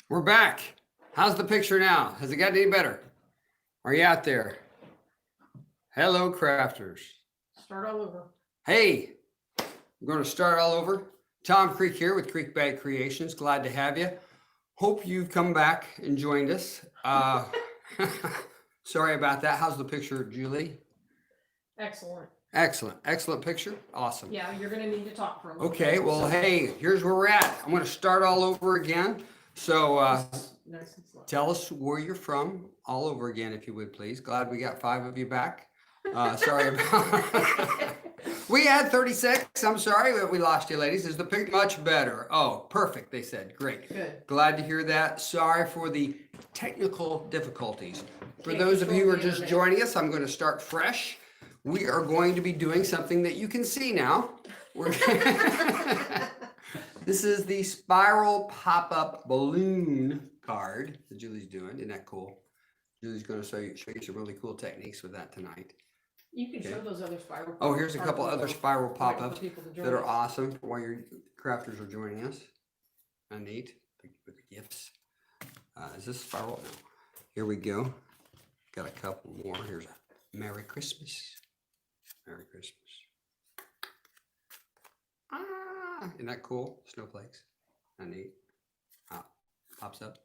We're back. How's the picture now? Has it gotten any better? Are you out there? Hello, crafters. Start all over. Hey, I'm going to start all over. Tom Creek here with Creek Bag Creations. Glad to have you. Hope you've come back and joined us. Sorry about that. How's the picture, Julie? Excellent. Excellent picture. Awesome. Yeah, you're going to need to talk for a little Okay, bit. well, hey, here's where we're at. I'm going to start all over again. So Nice and slow. tell us where you're from all over again, if you would, please. Glad we got 5 of you back. Sorry about We had 36. I'm sorry that we lost you, ladies. Is the pic much better? Oh, perfect, they said. Great. Good. Glad to hear that. Sorry for the technical difficulties. For Can't those of you who are control the just internet. joining us, I'm going to start fresh. We are going to be doing something that you can see now. We're This is the Spiral Pop Up Balloon card that Julie's doing. Isn't that cool? Julie's going to show you some really cool techniques with that tonight. You can Okay. show those other spiral. Oh, here's a couple other spiral for pop-ups people to join that are us. awesome while your crafters are joining us. Neat with the gifts. Is this spiral? No. Here we go. Got a couple more. Here's a Merry Christmas. Merry Christmas. Isn't that cool? Snowflakes. Neat. Pops up.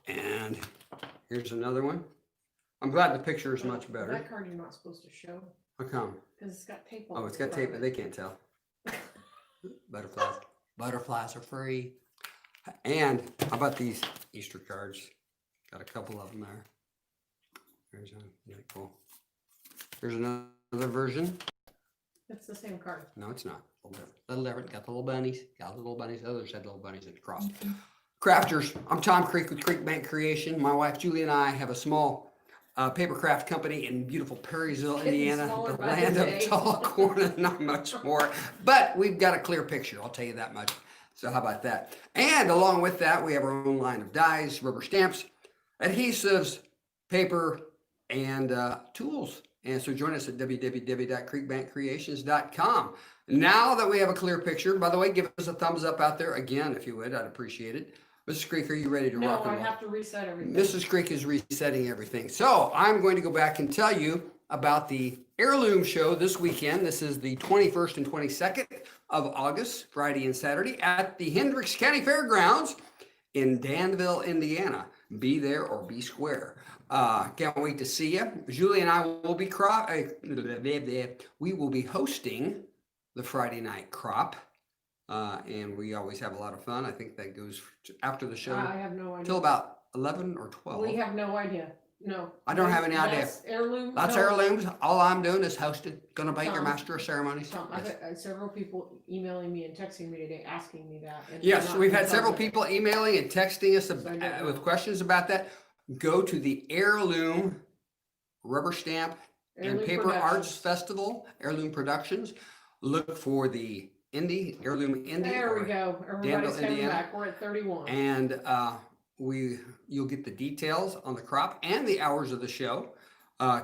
And here's another one. I'm glad the picture is much better. That card you're not supposed to show How come? because it's got tape on Oh, it. it's got tape, but they can't tell. Butterflies. Butterflies are free. And how about these Easter cards? Got a couple of them there. There's one. Yeah, cool. Here's another version. It's the same card. No, it's not. A little different. Got the little bunnies. Got little bunnies. Others had little bunnies and crossed. Crafters. I'm Tom Creek with Creek Bank Creation. My wife Julie and I have a small paper craft company in beautiful Perrysville, Getting Indiana, smaller the by land the of day. tall corn, not much more. But we've got a clear picture, I'll tell you that much. So how about that? And along with that, we have our own line of dies, rubber stamps, adhesives, paper, and tools. And so join us at www.creekbankcreations.com. Now that we have a clear picture, by the way, give us a thumbs up out there again, if you would. I'd appreciate it. Mrs. Creek, are you ready to No, rock and I roll? have to reset everything. Mrs. Creek is resetting everything. So I'm going to go back and tell you about the Heirloom show this weekend. This is the 21st and 22nd of August, Friday and Saturday, at the Hendricks County Fairgrounds in Danville, Indiana. Be there or be square. Can't wait to see you. Julie and I will be we will be hosting the Friday night crop. And we always have a lot of fun. I think that goes after the show I have no idea. till about 11 or 12. We have no idea. No. I don't have any idea. That's heirloom. That's no. heirlooms. All I'm doing is hosting. Gonna be your Tom, master of ceremonies. Tom, I've Yes, got several people emailing me and texting me today asking me that. and Yes, not we've had because several of it. people emailing and texting us So I don't know. with questions about that. Go to the Heirloom Rubber Stamp and Heirloom Paper Arts Productions. Festival, Heirloom Productions. Look for the Heirloom Indie. There we or- go. Everybody's coming Indiana. back. We're at 31. And you'll get the details on the crop and the hours of the show.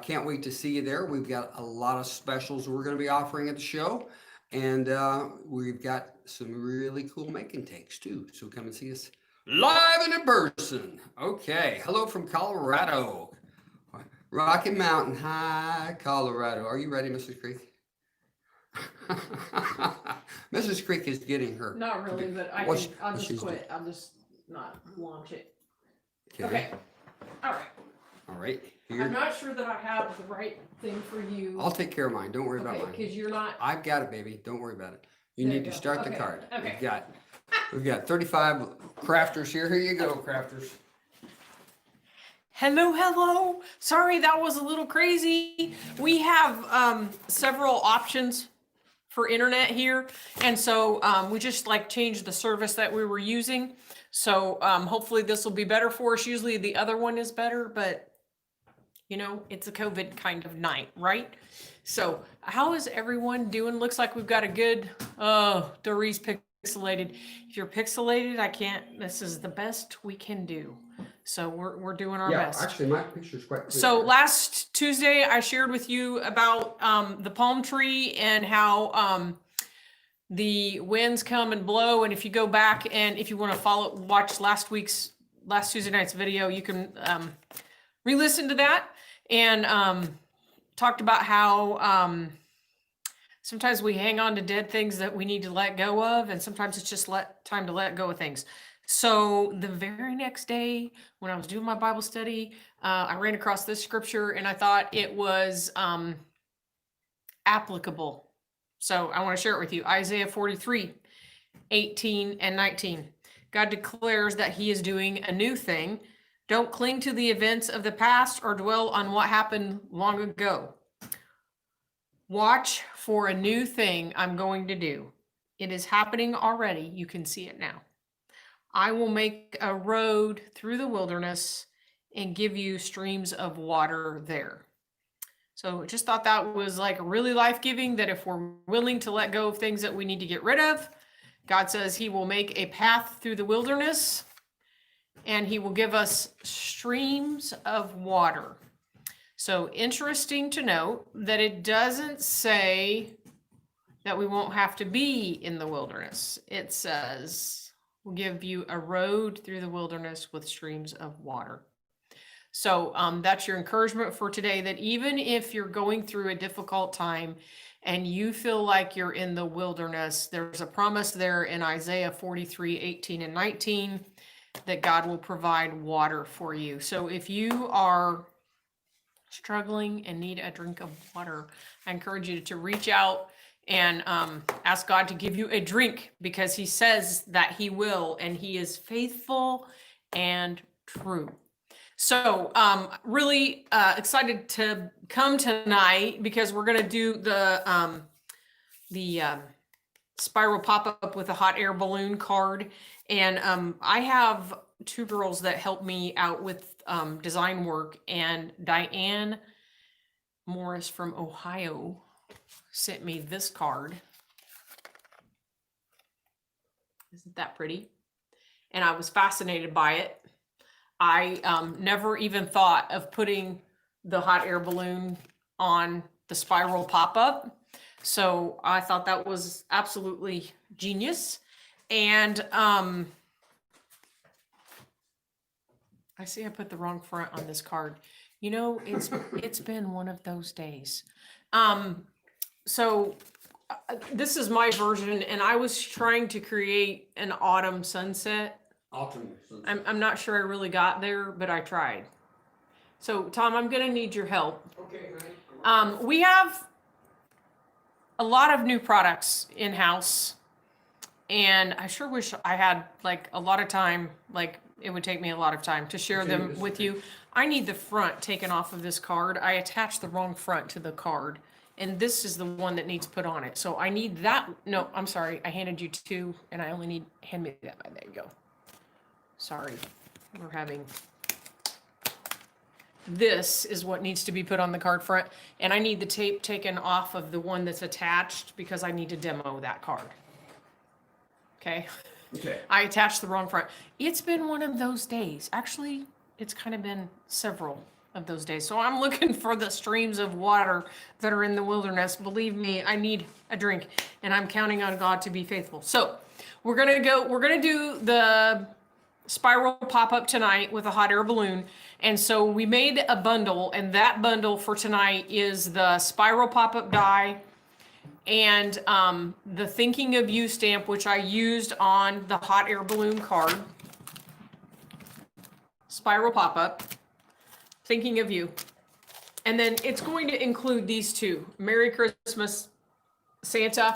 Can't wait to see you there. We've got a lot of specials we're going to be offering at the show, and we've got some really cool make and takes too. So come and see us live and in person. Okay, hello from Colorado, Rocky Mountain High, Colorado. Are you ready, Mrs. Creek? Mrs. Creek is getting her. Not really, but What I'll she's just quit. I'll just not launch it. Okay. Okay. All right. All right. I'm Here. not sure that I have the right thing for you. I'll take care of mine. Don't worry Okay, about mine. because you're not. I've got it, baby. Don't worry about it. You There need you to go. start the Okay, card. okay. We've got 35 crafters here. Here you go, crafters. Hello. Sorry, that was a little crazy. We have several options for internet here. And so we just changed the service that we were using. So hopefully this will be better for us. Usually the other one is better, but it's a COVID kind of night, right? So how is everyone doing? Looks like we've got a good, Doris pixelated. If you're pixelated, I can't, this is the best we can do. So we're doing our best. Actually, my picture's quite clear. So last Tuesday, I shared with you about the palm tree and how the winds come and blow. And if you go back and if you want to watch last Tuesday night's video, you can re-listen to that, and talked about how sometimes we hang on to dead things that we need to let go of, and sometimes it's just time to let go of things. So the very next day when I was doing my Bible study, I ran across this scripture and I thought it was applicable. So I want to share it with you. Isaiah 43, 18 and 19. God declares that he is doing a new thing. Don't cling to the events of the past or dwell on what happened long ago. Watch for a new thing I'm going to do. It is happening already. You can see it now. I will make a road through the wilderness and give you streams of water there. So just thought that was like really life-giving, that if we're willing to let go of things that we need to get rid of, God says he will make a path through the wilderness and he will give us streams of water. So interesting to note that it doesn't say that we won't have to be in the wilderness. It says we'll give you a road through the wilderness with streams of water. So that's your encouragement for today, that even if you're going through a difficult time and you feel like you're in the wilderness, there's a promise there in Isaiah 43, 18 and 19, that God will provide water for you. So if you are struggling and need a drink of water, I encourage you to reach out and ask God to give you a drink, because he says that he will, and he is faithful and true. So really excited to come tonight, because we're going to do the spiral pop-up with a hot air balloon card. And I have two girls that help me out with design work, and Diane Morris from Ohio sent me this card. Isn't that pretty? And I was fascinated by it. I never even thought of putting the hot air balloon on the spiral pop-up. So I thought that was absolutely genius. And I see I put the wrong front on this card. You know, it's been one of those days. So this is my version, and I was trying to create an autumn sunset. Autumn sunset. I'm not sure I really got there, but I tried. So Tom, I'm gonna need your help. Okay, honey. We have a lot of new products in-house, and I sure wish I had like a lot of time, like it would take me a lot of time to share them with you. I need the front taken off of this card. I attached the wrong front to the card, and this is the one that needs put on it. So I need that. No, I'm sorry. I handed you two, and I only need, hand me that. There you go. Sorry. We're having, this is what needs to be put on the card front, and I need the tape taken off of the one that's attached, because I need to demo that card. Okay. Okay. I attached the wrong front. It's been one of those days. Actually, it's kind of been several of those days. So I'm looking for the streams of water that are in the wilderness. Believe me, I need a drink, and I'm counting on God to be faithful. So we're going to do the spiral pop-up tonight with a hot air balloon. And so we made a bundle, and that bundle for tonight is the spiral pop-up die and the Thinking of You stamp, which I used on the hot air balloon card. Spiral pop-up, Thinking of You. And then it's going to include these two, Merry Christmas, Santa,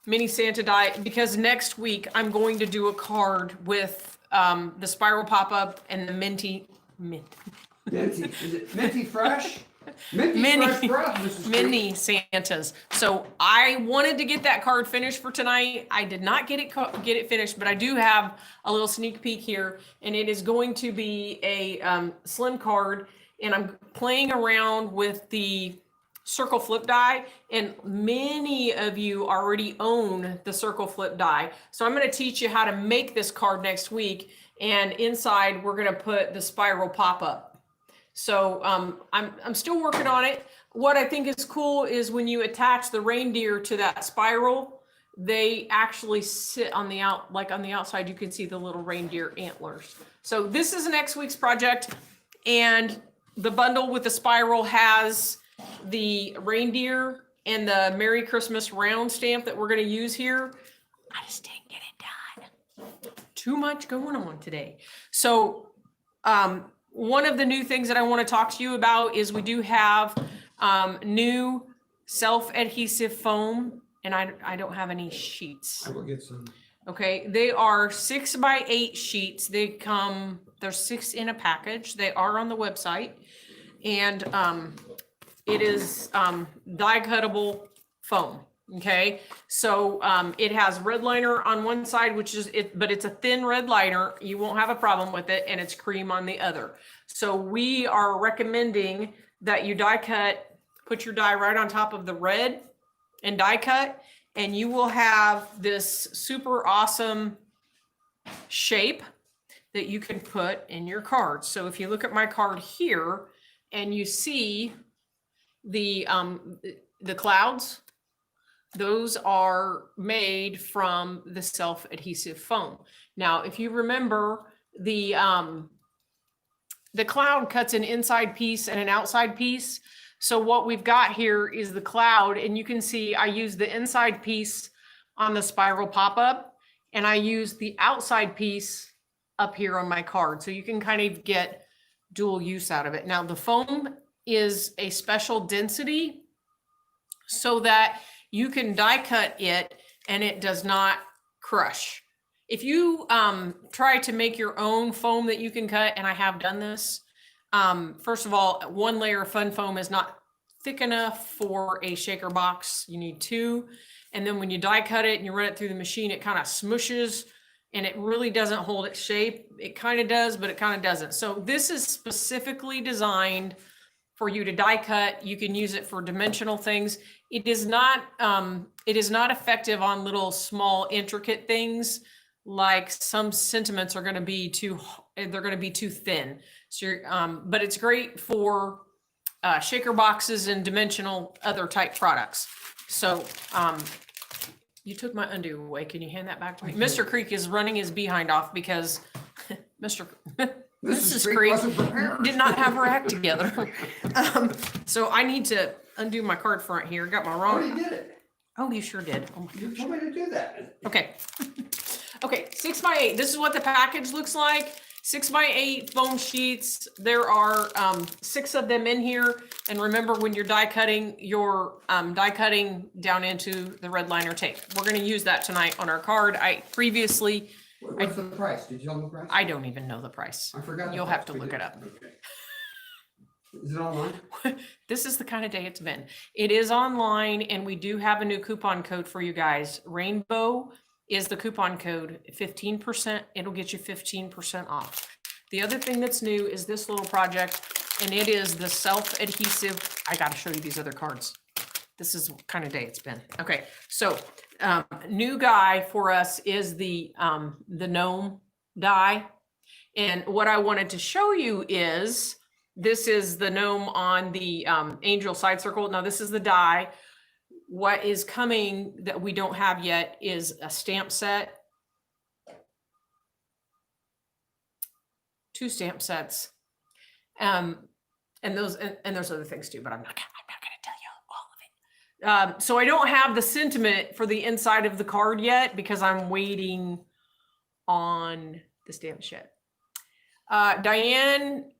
mini Santa die, because next week I'm going to do a card with the spiral pop-up and the minty. Is it minty fresh? Minty fresh for us, Mrs. Mini Santas. So I wanted to get that card finished for tonight. I did not get it finished, but I do have a little sneak peek here, and it is going to be a slim card, and I'm playing around with the circle flip die, and many of you already own the circle flip die. So I'm going to teach you how to make this card next week, and inside we're going to put the spiral pop-up. So I'm still working on it. What I think is cool is when you attach the reindeer to that spiral, they actually sit on the on the outside, you can see the little reindeer antlers. So this is next week's project, and the bundle with the spiral has the reindeer and the Merry Christmas round stamp that we're going to use here. I just didn't get it done. Too much going on today. So one of the new things that I want to talk to you about is we do have new self-adhesive foam, and I don't have any sheets. I will get some. Okay, they are 6x8 sheets. There's 6 in a package. They are on the website, and it is die cuttable foam. Okay, so it has red liner on one side, which is it, but it's a thin red liner. You won't have a problem with it, and it's cream on the other. So we are recommending that you die cut, put your die right on top of the red and die cut, and you will have this super awesome shape that you can put in your card. So if you look at my card here and you see the clouds, those are made from the self-adhesive foam. Now, if you remember, the cloud cuts an inside piece and an outside piece. So what we've got here is the cloud, and you can see I use the inside piece on the spiral pop-up, and I use the outside piece up here on my card. So you can kind of get dual use out of it. Now, the foam is a special density so that you can die cut it and it does not crush. If you try to make your own foam that you can cut, and I have done this, first of all, 1 layer of fun foam is not thick enough for a shaker box. You need 2. And then when you die cut it and you run it through the machine, it kind of smushes and it really doesn't hold its shape. It kind of does, but it kind of doesn't. So this is specifically designed for you to die cut. You can use it for dimensional things. It is not effective on little small intricate things, like some sentiments are going to be too thin. So but it's great for shaker boxes and dimensional other type products. So you took my undo away. Can you hand that back to me? Mr. Creek is running his behind off because Mrs. Creek wasn't prepared. did not have her act together. So I need to undo my card front here. Got my I wrong. already did it. Oh, you sure did. Oh my You gosh. told me to do that. Okay. Okay, 6x8. This is what the package looks like. 6x8 foam sheets. There are 6 of them in here. And remember, when you're die cutting, you're die cutting down into the red liner tape. We're going to use that tonight on our card. What's the price? Did you tell me the price? I don't even know the price. I forgot. the You'll price. have to We look did. it up. Okay. Is it online? This is the kind of day it's been. It is online, and we do have a new coupon code for you guys. Rainbow is the coupon code, 15%. It'll get you 15% off. The other thing that's new is this little project, and it is the self-adhesive. I got to show you these other cards. This is what kind of day it's been. Okay, so new guy for us is the gnome die. And what I wanted to show you is, this is the gnome on the angel side circle. Now this is the die. What is coming that we don't have yet is a stamp set. 2 stamp sets. And there's other things too, but I'm not gonna tell you all of it. So I don't have the sentiment for the inside of the card yet because I'm waiting on the stamp set. Diane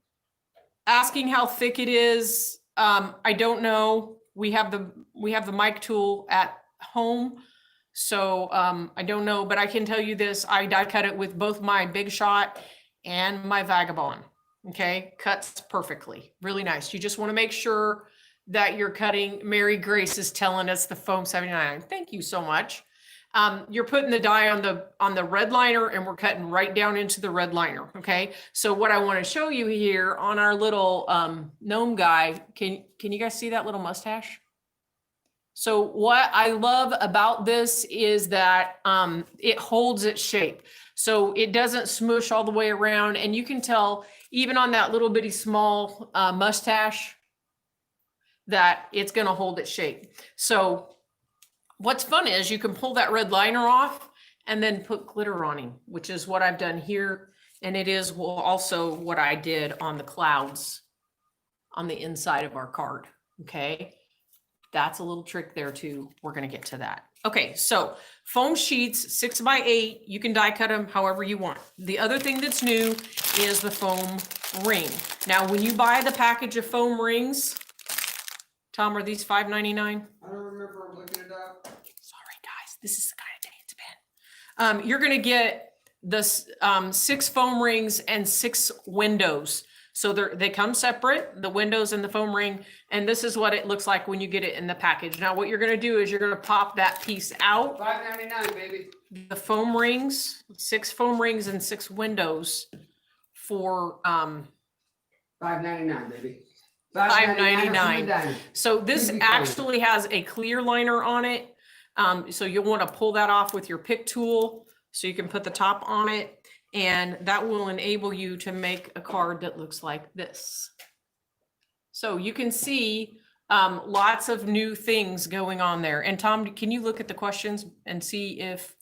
asking how thick it is. I don't know. We have the mic tool at home, so I don't know, but I can tell you this: I die cut it with both my Big Shot and my Vagabond. Okay, cuts perfectly, really nice. You just want to make sure that you're cutting. Mary Grace is telling us the foam 79. Thank you so much. You're putting the die on the red liner, and we're cutting right down into the red liner. Okay. So what I want to show you here on our little gnome guy, can you guys see that little mustache? So what I love about this is that it holds its shape. So it doesn't smush all the way around, and you can tell even on that little bitty small mustache that it's going to hold its shape. So what's fun is you can pull that red liner off and then put glitter on him, which is what I've done here. And it is also what I did on the clouds on the inside of our card. Okay. That's a little trick there too. We're going to get to that. Okay. So foam sheets, 6x8, you can die cut them however you want. The other thing that's new is the foam ring. Now, when you buy the package of foam rings, Tom, are these $5.99? I don't remember looking it up. Sorry, guys. This is the kind of day it's been. You're going to get the 6 foam rings and 6 windows. So they come separate, the windows and the foam ring. And this is what it looks like when you get it in the package. Now, what you're going to do is you're going to pop that piece out. $5.99, baby. The foam rings, 6 foam rings and 6 windows for $5.99, baby. $5.99. So this actually has a clear liner on it. So you'll want to pull that off with your pick tool so you can put the top on it, and that will enable you to make a card that looks like this. So you can see lots of new things going on there. And Tom, can you look at the questions and see if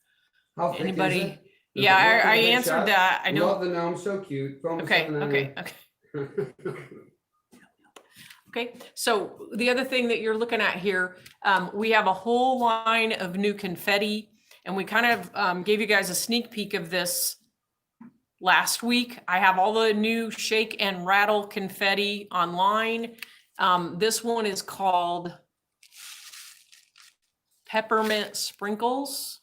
How thick is anybody? it? Yeah, I Love the answered shot. that. I know. Love the gnome, so cute. Foam Okay, $7.99. okay. Okay, so the other thing that you're looking at here, we have a whole line of new confetti, and we kind of gave you guys a sneak peek of this last week. I have all the new shake and rattle confetti online. This one is called Peppermint Sprinkles.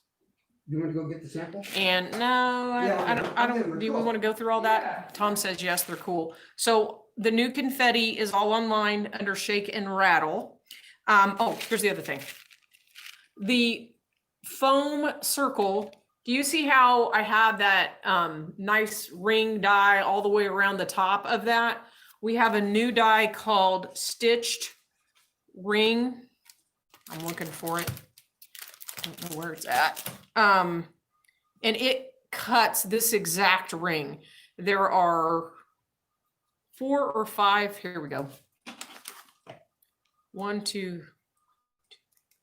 You want to go get the sample? And no, Yeah, I don't, do we want to go through all that? Yeah. Tom says, yes, they're cool. So the new confetti is all online under Shake and Rattle. Oh, here's the other thing. The foam circle, do you see how I have that nice ring die all the way around the top of that? We have a new die called Stitched Ring. I'm looking for it. I don't know where it's at. And it cuts this exact ring. There are 4 or 5, here we go. 1, 2,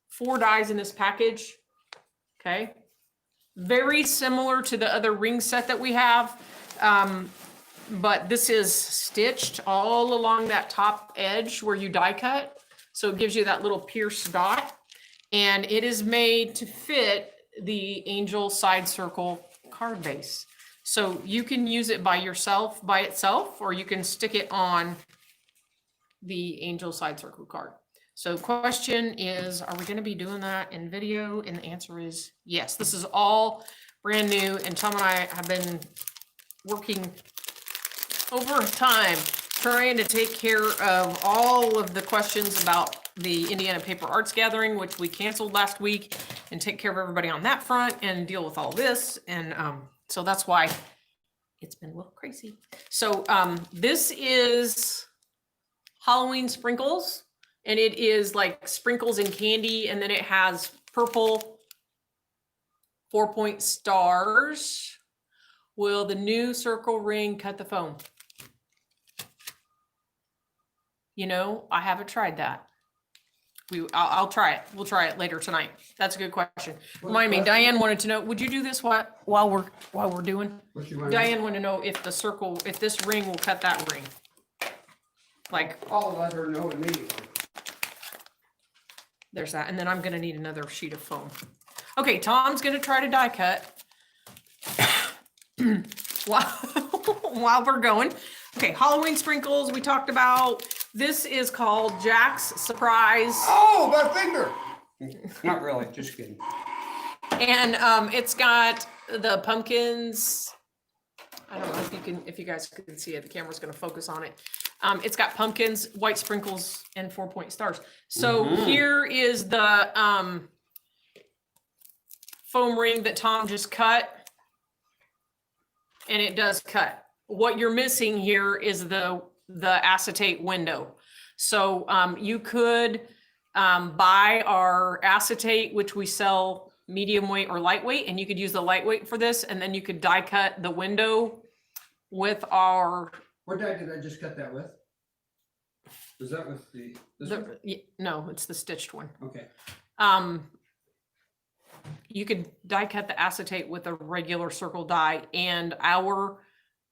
4 dies in this package. Okay. Very similar to the other ring set that we have. But this is stitched all along that top edge where you die cut. So it gives you that little pierced dot. And it is made to fit the angel side circle card base. So you can use it by itself, or you can stick it on the angel side circle card. So question is, are we going to be doing that in video? And the answer is yes. This is all brand new. And Tom and I have been working over time trying to take care of all of the questions about the Indiana Paper Arts Gathering, which we canceled last week, and take care of everybody on that front and deal with all this. And so that's why it's been a little crazy. So this is Halloween sprinkles, and it is like sprinkles and candy, and then it has purple 4-point stars. Will the new circle ring cut the foam? You know, I haven't tried that. I'll try it. We'll try it later tonight. That's a good question. Remind me, Diane wanted to know, would you do this while we're doing? Diane wanted to know if this ring will cut that ring. Like, I'll let her know immediately. there's that. And then I'm gonna need another sheet of foam. Okay, Tom's gonna try to die cut while we're going. Okay, Halloween sprinkles we talked about. This is called Jack's Surprise. Oh, my finger. Not really, just kidding. And it's got the pumpkins. I don't know if you guys can see it. The camera's going to focus on it. It's got pumpkins, white sprinkles, and 4-point stars. So here is the foam ring that Tom just cut, and it does cut. What you're missing here is the acetate window. So you could buy our acetate, which we sell medium weight or lightweight, and you could use the lightweight for this, and then you could die cut the window with our. What die did I just cut that with? Was that with this one? No, it's the stitched one. Okay. you could die cut the acetate with a regular circle die, and our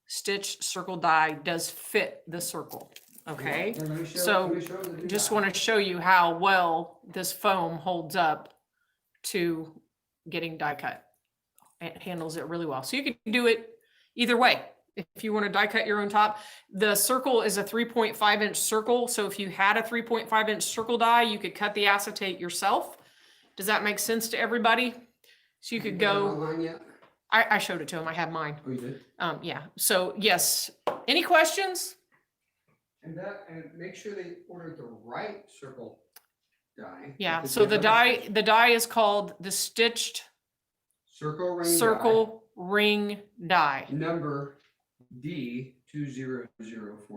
stitched circle die does fit the circle. Okay, And let me show- so let me show the just die. want to show you how well this foam holds up to getting die cut. It handles it really well. So you can do it either way. If you want to die cut your own top, the circle is a 3.5 inch circle. So if you had a 3.5 inch circle die, you could cut the acetate yourself. Does that make sense to everybody? So you could got it go, online yet? I showed it to him. I have mine. Oh, you did? Yeah. So yes. Any questions? And make sure they ordered the right circle die. Yeah. Because So they the have a die, is called the stitched circle ring circle ring die. die, number D20048.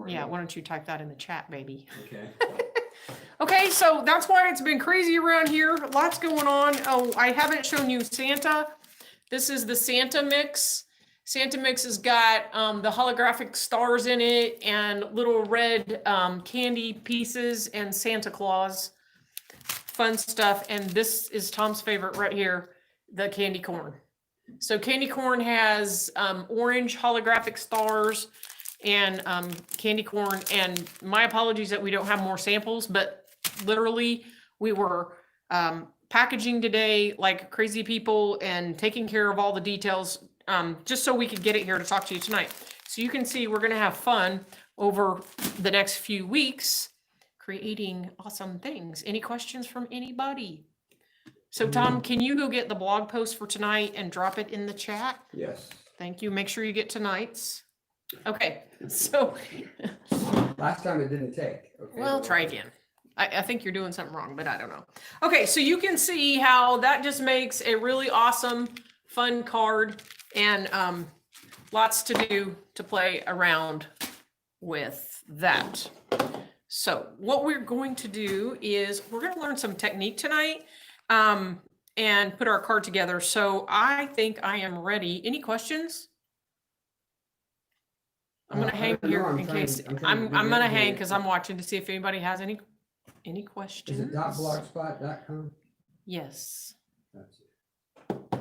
Yeah. Why don't you type that in the chat, baby? Okay. Okay, so that's why it's been crazy around here. Lots going on. Oh, I haven't shown you Santa. This is the Santa mix. Santa mix has got the holographic stars in it and little red candy pieces and Santa Claus. Fun stuff. And this is Tom's favorite right here, the candy corn. So candy corn has orange holographic stars and candy corn. And my apologies that we don't have more samples, but literally we were packaging today like crazy people and taking care of all the details just so we could get it here to talk to you tonight. So you can see we're going to have fun over the next few weeks creating awesome things. Any questions from anybody? So Tom, can you go get the blog post for tonight and drop it in the chat? Yes. Thank you. Make sure you get tonight's. Okay, so Last time it didn't take. Okay. well, try again. I think you're doing something wrong, but I don't know. Okay, so you can see how that just makes a really awesome, fun card and lots to do to play around with that. So what we're going to do is we're going to learn some technique tonight and put our card together. So I think I am ready. Any questions? I'm going to hang here in case I'm going to hang because I'm watching to see if anybody has any questions. Is it .blogspot.com? Yes. That's it.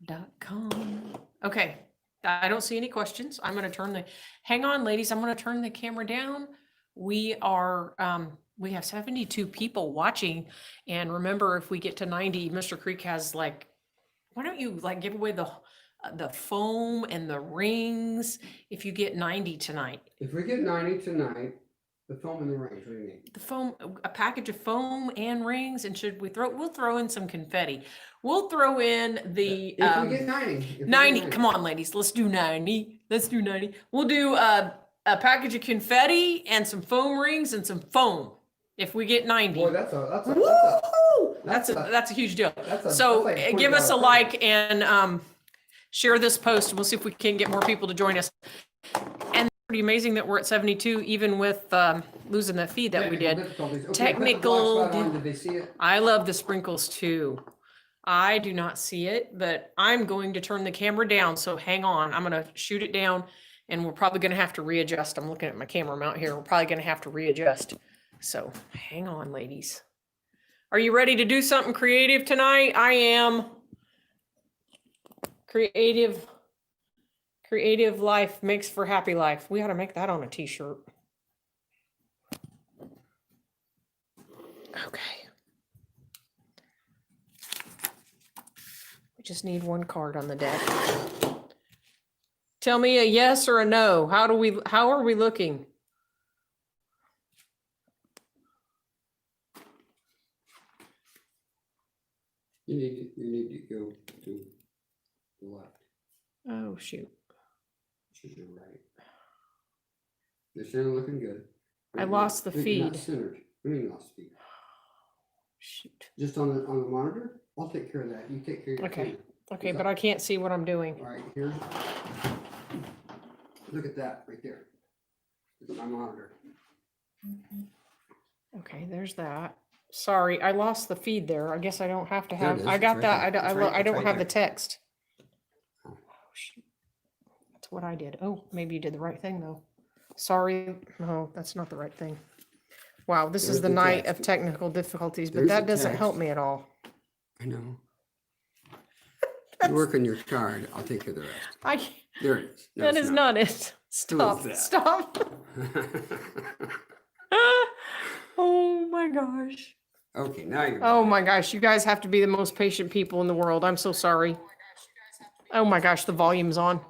.blogspot.com. Okay. I don't see any questions. I'm going to hang on, ladies. I'm going to turn the camera down. We have 72 people watching. And remember, if we get to 90, Mr. Creek has why don't you give away the foam and the rings if you get 90 tonight? If we get 90 tonight, the foam and the rings, what do you mean? The foam, a package of foam and rings, and we'll throw in some confetti. We'll throw in the If we get 90. If we get 90. Come on, ladies, let's do 90. Let's do 90. We'll do a package of confetti and some foam rings and some foam. If we get 90. Boy, that's a huge deal. that's So like give us a $20 like and share this post, and we'll see if we can get more people to join us. And it's pretty amazing that we're at 72, even with losing that feed that we did. difficulties. Okay, Technical put the blog spot on. Did they see it? I love the sprinkles too. I do not see it, but I'm going to turn the camera down. So hang on. I'm going to shoot it down and we're probably going to have to readjust. I'm looking at my camera mount here. We're probably going to have to readjust. So hang on, ladies. Are you ready to do something creative tonight? I am. Creative life makes for happy life. We ought to make that on a t-shirt. Okay. We just need one card on the deck. Tell me a yes or a no. How are we looking? You need to go to the left. Oh, shoot. To the right. The center looking good. I lost the Not feed. centered. We mean lost feed. Shoot. Just on the monitor? I'll take care of that. You take care of your Okay. camera. Okay, but I can't see what I'm doing. All right, here. Look at that right there. It's my monitor. Okay, there's that. Sorry, I lost the feed there. I guess I don't have to There it have, is. I It's got right that. there. I It's don't, right- I it's don't right have the there. text. Oh, shoot. That's what I did. Oh, maybe you did the right thing though. Sorry. No, that's not the right thing. Wow, this is There's the the night text. of technical difficulties, but There's that the doesn't text. help me at all. I know. You work on your card. I'll take care of the rest. I, There it is. No, that it's is not it. Stop, that? stop. Oh my gosh. Okay, now you're. Oh my gosh, you guys have to be the most patient people in the world. I'm so sorry. Oh my gosh, the volume's on.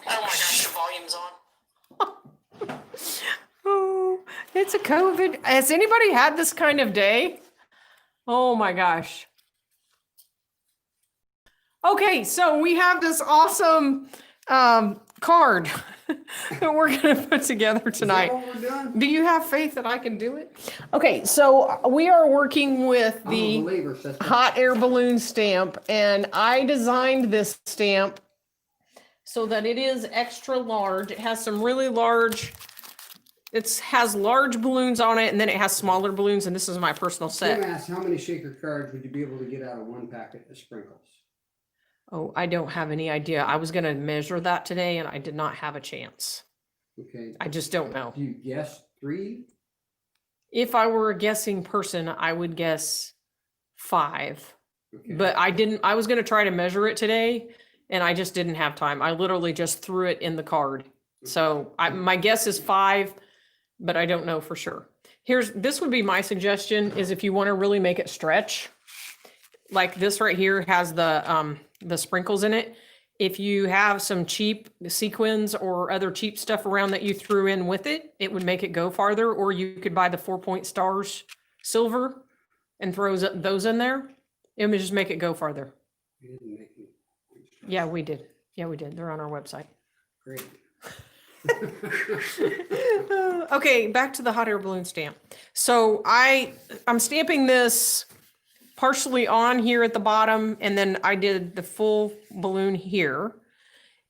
Oh my gosh, the volume's on. Oh, it's a COVID. Has anybody had this kind of day? Oh my gosh. Okay, so we have this awesome card that we're going to put together tonight. Is that what we're done? Do you have faith that I can do it? Okay, so we are working with I'm a the believer, sister. hot air balloon stamp, and I designed this stamp so that it is extra large. It has some really large, it has large balloons on it, and then it has smaller balloons, and this is my personal Tim set. asked, how many shaker cards would you be able to get out of one packet of sprinkles? Oh, I don't have any idea. I was gonna measure that today, and I did not have a chance. Okay. I just don't know. Do you guess 3? If I were a guessing person, I would guess 5. Okay. But I was gonna try to measure it today, and I just didn't have time. I literally just threw it in the card. So my guess is 5, but I don't know for sure. This would be my suggestion, is if you want to really make it stretch, like this right here has the sprinkles in it. If you have some cheap sequins or other cheap stuff around that you threw in with it, it would make it go farther. Or you could buy the 4-point stars silver and throw those in there. It would just make it go farther. We didn't make any. Yeah, we did. Yeah, we did. They're on our website. Great. Okay, back to the hot air balloon stamp. So I'm stamping this partially on here at the bottom, and then I did the full balloon here.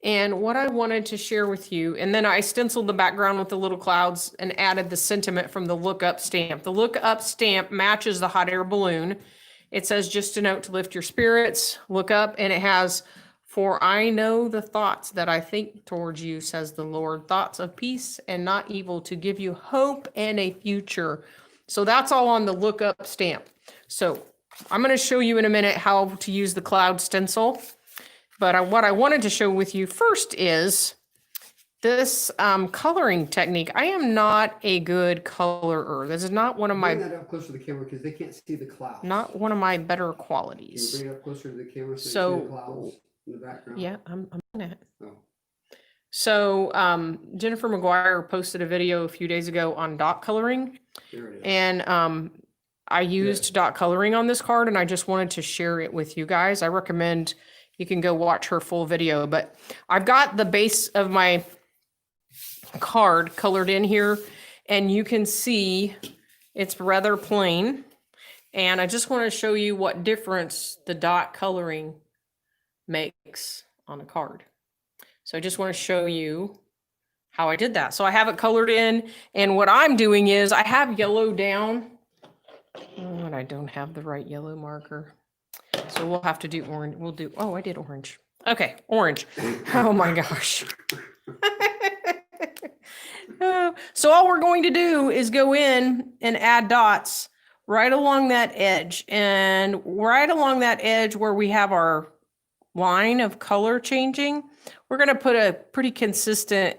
And what I wanted to share with you, and then I stenciled the background with the little clouds and added the sentiment from the look up stamp. The look up stamp matches the hot air balloon. It says, just a note to lift your spirits, look up, and it has, for I know the thoughts that I think towards you, says the Lord, thoughts of peace and not evil, to give you hope and a future. So that's all on the look up stamp. So I'm going to show you in a minute how to use the cloud stencil. But what I wanted to show with you first is this coloring technique. I am not a good colorer. This is not one of Bring my, that up closer to the camera because they can't see the clouds. not one of my better Can you qualities. bring it up closer to the camera so, So- you see the clouds in the background? Yeah, I'm on it. Oh, So Jennifer McGuire posted a video a few days ago on dot coloring, there it is. and I used dot coloring on this card, and I just wanted to share it with you guys. I recommend you can go watch her full video, but I've got the base of my card colored in here, and you can see it's rather plain. And I just want to show you what difference the dot coloring makes on a card. So I just want to show you how I did that. So I have it colored in, and what I'm doing is I have yellow down. Oh, and I don't have the right yellow marker. So we'll have to do orange. We'll do, oh, I did orange. Okay, orange. Oh my gosh. So all we're going to do is go in and add dots right along that edge. And right along that edge where we have our line of color changing, we're going to put a pretty consistent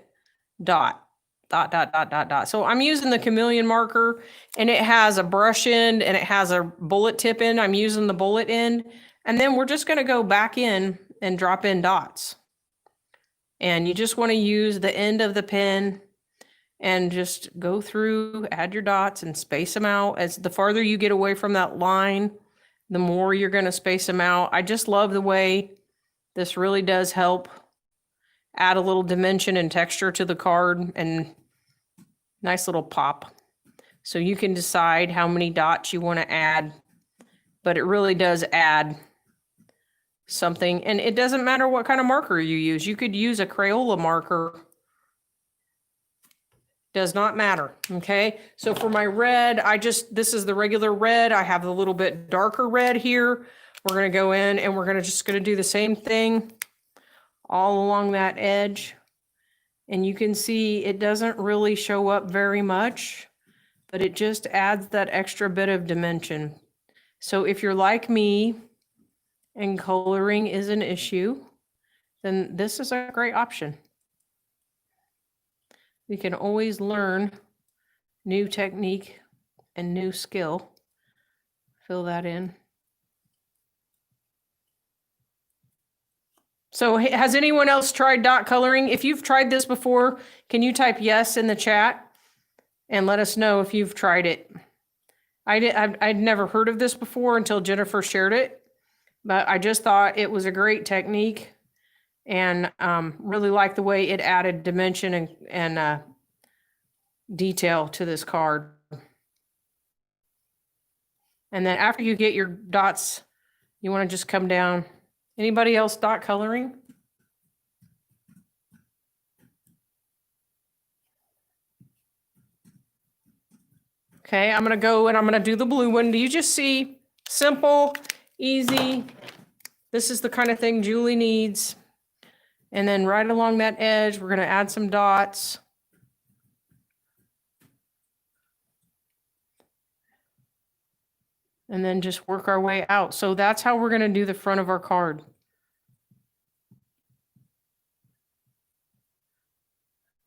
dot. So I'm using the chameleon marker, and it has a brush end and it has a bullet tip end. I'm using the bullet end, and then we're just going to go back in and drop in dots. And you just want to use the end of the pen and just go through, add your dots and space them out. As the farther you get away from that line, the more you're going to space them out. I just love the way this really does help add a little dimension and texture to the card, and nice little pop. So you can decide how many dots you want to add, but it really does add something. And it doesn't matter what kind of marker you use. You could use a Crayola marker. Does not matter. Okay. So for my red, this is the regular red. I have a little bit darker red here. We're going to go in and we're just going to do the same thing all along that edge. And you can see it doesn't really show up very much, but it just adds that extra bit of dimension. So if you're like me and coloring is an issue, then this is a great option. We can always learn new technique and new skill. Fill that in. So has anyone else tried dot coloring? If you've tried this before, can you type yes in the chat and let us know if you've tried it? I'd never heard of this before until Jennifer shared it, but I just thought it was a great technique and really like the way it added dimension and detail to this card. And then after you get your dots, you want to just come down. Anybody else dot coloring? Okay, I'm going to go and I'm going to do the blue one. Do you just see? Simple, easy. This is the kind of thing Julie needs. And then right along that edge, we're going to add some dots. And then just work our way out. So that's how we're going to do the front of our card.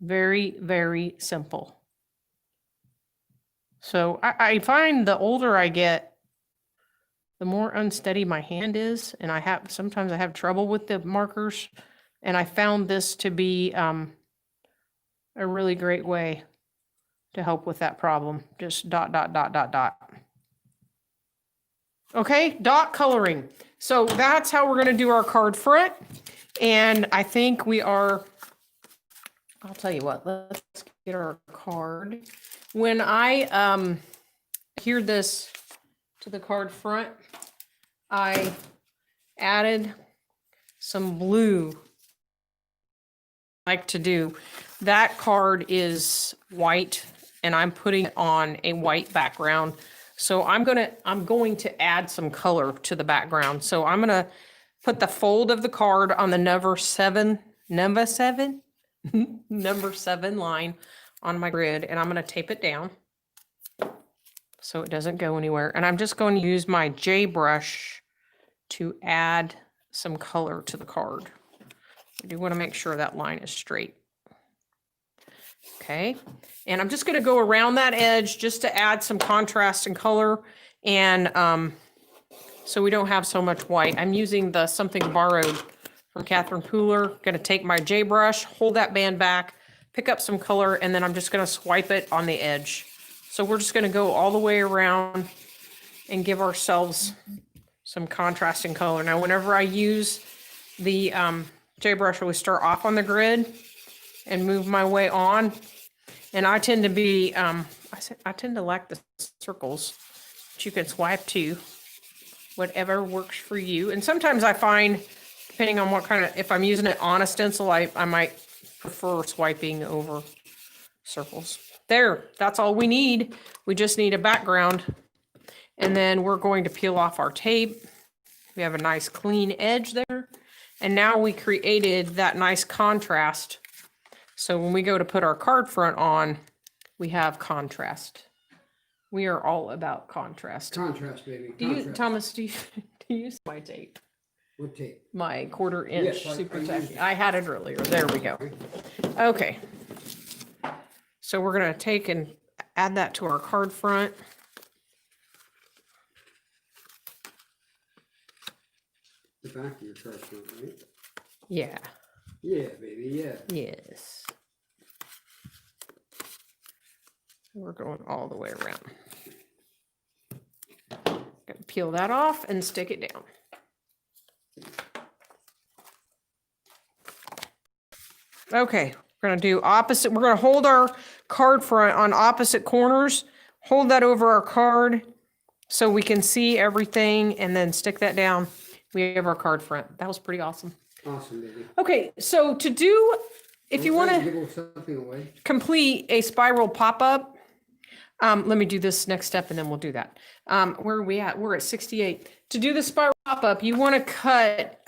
Very, very simple. So I find the older I get, the more unsteady my hand is. And sometimes I have trouble with the markers. And I found this to be a really great way to help with that problem. Just dot, dot, dot, dot, dot. Okay, dot coloring. So that's how we're going to do our card front. And I think we are, I'll tell you what, let's get our card. When I adhered this to the card front, I added some blue. I like to do. That card is white and I'm putting it on a white background. So I'm going to add some color to the background. So I'm going to put the fold of the card on the number seven line on my grid, and I'm going to tape it down so it doesn't go anywhere. And I'm just going to use my J brush to add some color to the card. I do want to make sure that line is straight. Okay, and I'm just going to go around that edge just to add some contrast and color, and so we don't have so much white. I'm using the Something Borrowed from Catherine Pooler. Going to take my J brush, hold that band back, pick up some color, and then I'm just going to swipe it on the edge. So we're just going to go all the way around and give ourselves some contrast and color. Now, whenever I use the J brush, I always start off on the grid and move my way on. And I tend to be, I tend to like the circles, but you can swipe to whatever works for you. And sometimes I find, depending on what kind of, if I'm using it on a stencil, I might prefer swiping over circles. There, that's all we need. We just need a background. And then we're going to peel off our tape. We have a nice clean edge there. And now we created that nice contrast. So when we go to put our card front on, we have contrast. We are all about contrast. Contrast, baby. Thomas, do you use my tape? What tape? My 1/4 inch Yes, super I tacky. I had it earlier. There we go. Okay. So we're going to take and add that to our card front. The back of your card front, right? Yeah. Yeah, baby, yeah. Yes. We're going all the way around. Gonna peel that off and stick it down. Okay, we're gonna do opposite. We're gonna hold our card front on opposite corners. Hold that over our card so we can see everything, and then stick that down. We have our card front. That was pretty awesome. Awesome, baby. Okay, so to do, if you want to give something away. complete a spiral pop-up, let me do this next step and then we'll do that. Where are we at? We're at 68. To do the spiral pop-up, you want to cut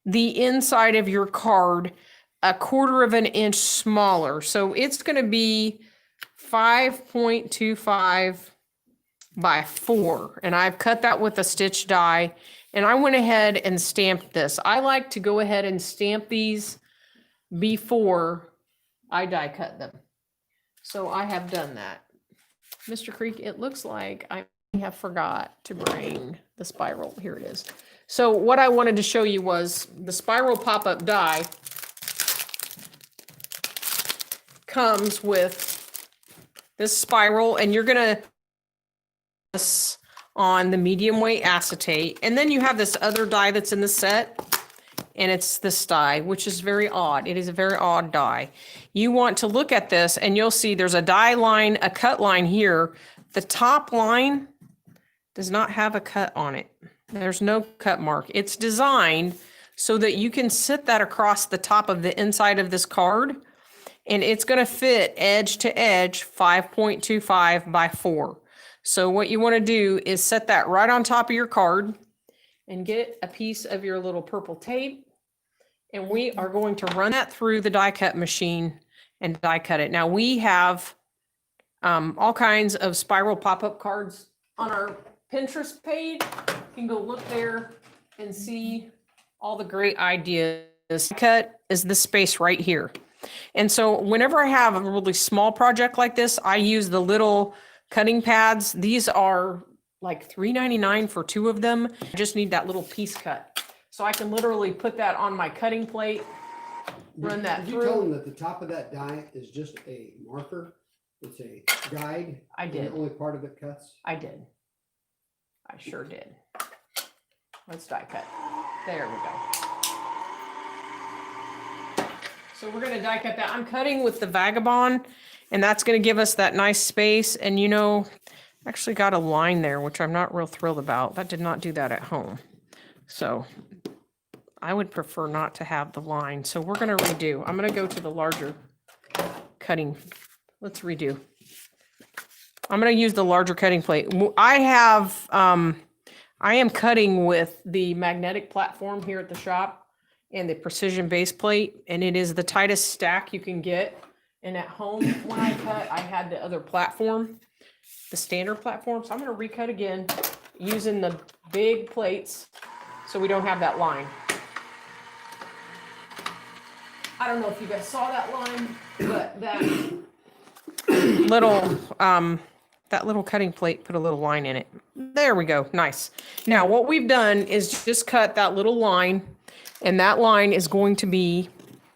the inside of your card 1/4 inch smaller. So it's going to be 5.25 by 4, and I've cut that with a stitch die, and I went ahead and stamped this. I like to go ahead and stamp these before I die cut them. So I have done that. Mr. Creek, it looks like I have forgot to bring the spiral. Here it is. So what I wanted to show you was the spiral pop-up die comes with this spiral, and you're gonna this on the medium weight acetate, and then you have this other die that's in the set, and it's this die, which is very odd. It is a very odd die. You want to look at this, and you'll see there's a die line, a cut line here. The top line does not have a cut on it. There's no cut mark. It's designed so that you can sit that across the top of the inside of this card, and it's going to fit edge to edge 5.25 by 4. So what you want to do is set that right on top of your card and get a piece of your little purple tape, and we are going to run that through the die cut machine and die cut it. Now we have all kinds of spiral pop-up cards on our Pinterest page. You can go look there and see all the great ideas. Cut is this space right here. And so whenever I have a really small project like this, I use the little cutting pads. These are like $3.99 for 2 of them. I just need that little piece cut. So I can literally put that on my cutting plate, run that Did through. you tell them that the top of that die is just a marker? It's a guide? I and did. Only part of it cuts? I did. I sure did. Let's die cut. There we go. So we're gonna die cut that. I'm cutting with the Vagabond, and that's gonna give us that nice space. And you know, actually got a line there, which I'm not real thrilled about. That did not do that at home. So I would prefer not to have the line. So we're gonna redo. I'm gonna go to the larger cutting. Let's redo. I'm gonna use the larger cutting plate. I am cutting with the magnetic platform here at the shop and the precision base plate, and it is the tightest stack you can get. And at home, when I cut, I had the other platform, the standard platform. So I'm gonna recut again using the big plates so we don't have that line. I don't know if you guys saw that line, but that little cutting plate put a little line in it. There we go. Nice. Now what we've done is just cut that little line, and that line is going to be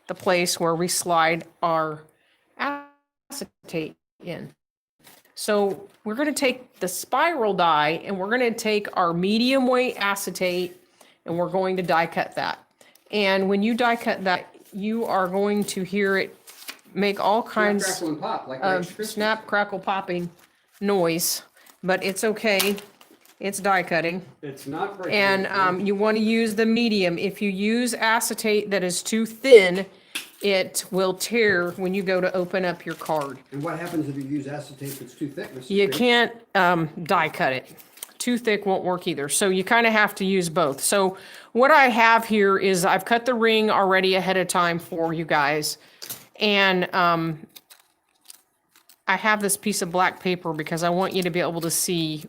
the place where we slide our acetate in. So we're going to take the spiral die, and we're going to take our medium weight acetate, and we're going to die cut that. And when you die cut that, you are going to hear it make all kinds Crackle and pop, like of Rice Krispies. snap, crackle, popping noise, but it's okay. It's die cutting. It's not breaking. And you want to use the medium. If you use acetate that is too thin, it will tear when you go to open up your card. And what happens if you use acetate that's too thick? Mr. You Creek? can't die cut it. Too thick won't work either. So you kind of have to use both. So what I have here is I've cut the ring already ahead of time for you guys. And I have this piece of black paper because I want you to be able to see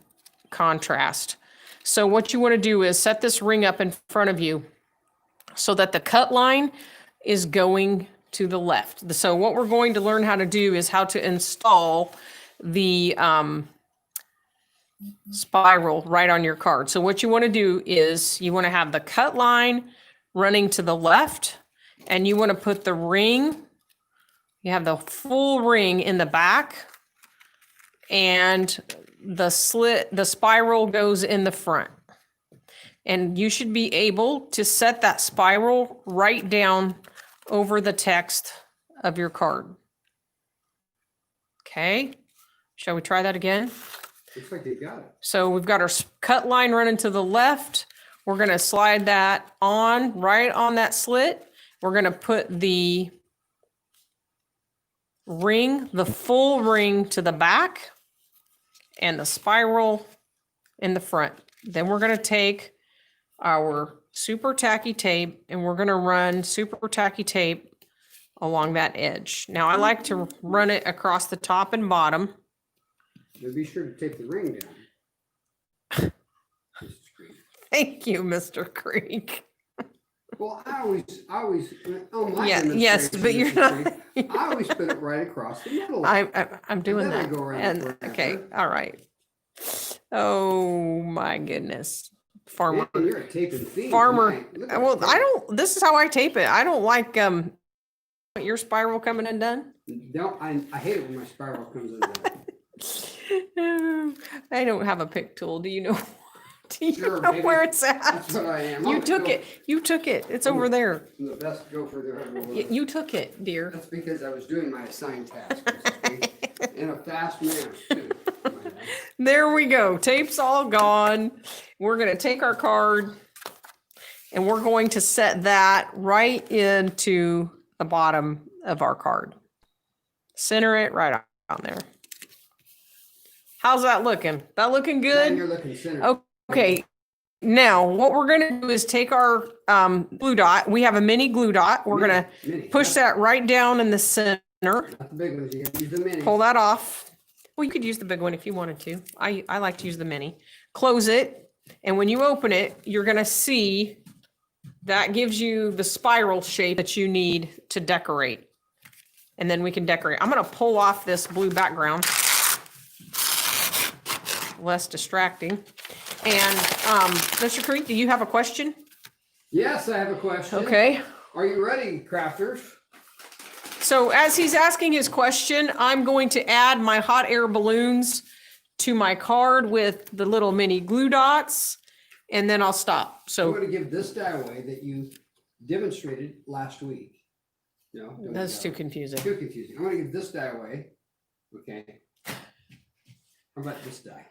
contrast. So what you want to do is set this ring up in front of you so that the cut line is going to the left. So what we're going to learn how to do is how to install the spiral right on your card. So what you want to do is you want to have the cut line running to the left, and you want to put the ring, you have the full ring in the back, and the spiral goes in the front. And you should be able to set that spiral right down over the text of your card. Okay, shall we try that again? Looks like you got it. So we've got our cut line running to the left. We're going to slide that on right on that slit. We're going to put the ring, the full ring to the back, and the spiral in the front. Then we're going to take our super tacky tape, and we're going to run super tacky tape along that edge. Now I like to run it across the top and bottom. But be sure to tape the ring down. Thank you, Mr. Creek. Well, I always, oh my Yeah, demonstration, yes, but you're Mr. not. Creek, I always put it right across the middle. I'm doing then I that. go around And the okay, perimeter. all right. Oh my goodness, farmer. Man, you're a taping fiend Farmer. tonight. Look at Well, that I tape. don't. This is how I tape it. I don't like your spiral coming undone. Don't, I hate it when my spiral comes in. I don't have a pick tool. Do you know? Do you Sure, know baby. where it's at? That's what I am. You I'm took the- it. You took it. It's I'm over there. I'm the best gopher there ever was. You took it, dear. That's because I was doing my assigned task Mrs. Creek, in a fast manner. too. There we go. Tape's all gone. We're going to take our card and we're going to set that right into the bottom of our card. Center it right on there. How's that looking? That looking Man, good? you're looking center. Okay. Now, what we're going to do is take our glue dot. We have a mini glue dot. We're going Mini, to push that right down in the center. Not the big ones. You got to use the mini. Pull that off. Well, you could use the big one if you wanted to. I like to use the mini. Close it. And when you open it, you're going to see that gives you the spiral shape that you need to decorate. And then we can decorate. I'm going to pull off this blue background. Less distracting. And Mr. Creek, do you have a question? Yes, I have a question. Okay. Are you ready, crafters? So as he's asking his question, I'm going to add my hot air balloons to my card with the little mini glue dots, and then I'll stop. I'm So going to give this die away that you demonstrated last week. No, don't that's give too that confusing. away. Too confusing. I'm going to give this die away. Okay. How about this die?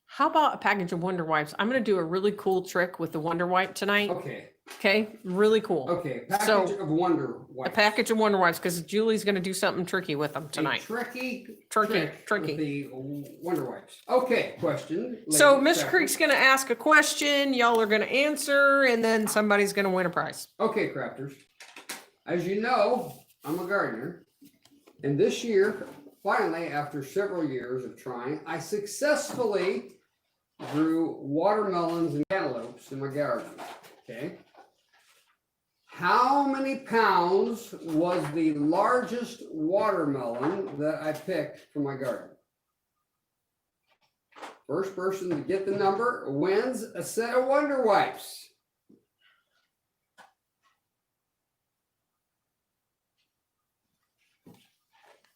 How about a package of Wonder Wipes? I'm going to do a really cool trick with the Wonder Wipe tonight. Okay. Okay, really cool. Okay. Package So, of Wonder A Wipes. package of Wonder Wipes because Julie's going to do something tricky with them A tonight. tricky Tricky. with the Wonder Wipes. Okay. Question. So ladies, Mr. crafters. Creek's going to ask a question. Y'all are going to answer, and then somebody's going to win a prize. Okay, crafters. As you know, I'm a gardener. And this year, finally, after several years of trying, I successfully grew watermelons and cantaloupes in my garden. Okay. How many pounds was the largest watermelon that I picked for my garden? First person to get the number wins a set of Wonder Wipes.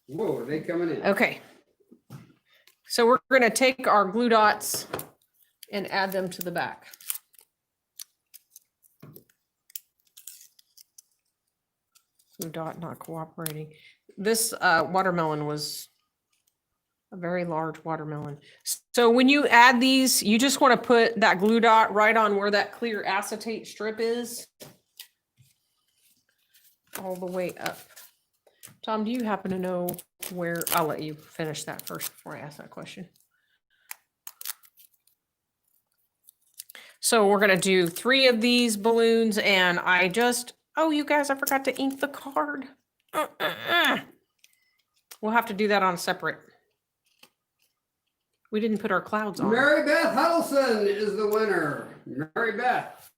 Whoa, are they coming in? Okay. So we're going to take our glue dots and add them to the back. Glue dot not cooperating. This watermelon was a very large watermelon. So when you add these, you just want to put that glue dot right on where that clear acetate strip is. All the way up. Tom, do you happen to know where? I'll let you finish that first before I ask that question. So we're going to do 3 of these balloons, and oh, you guys, I forgot to ink the card. We'll have to do that on a separate. We didn't put our clouds on. Mary Beth Huddleston is the winner. Mary Beth.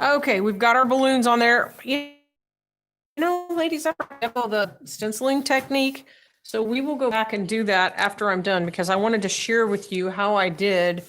Okay, we've got our balloons on there. You know, ladies, I forgot the stenciling technique. So we will go back and do that after I'm done because I wanted to share with you how I did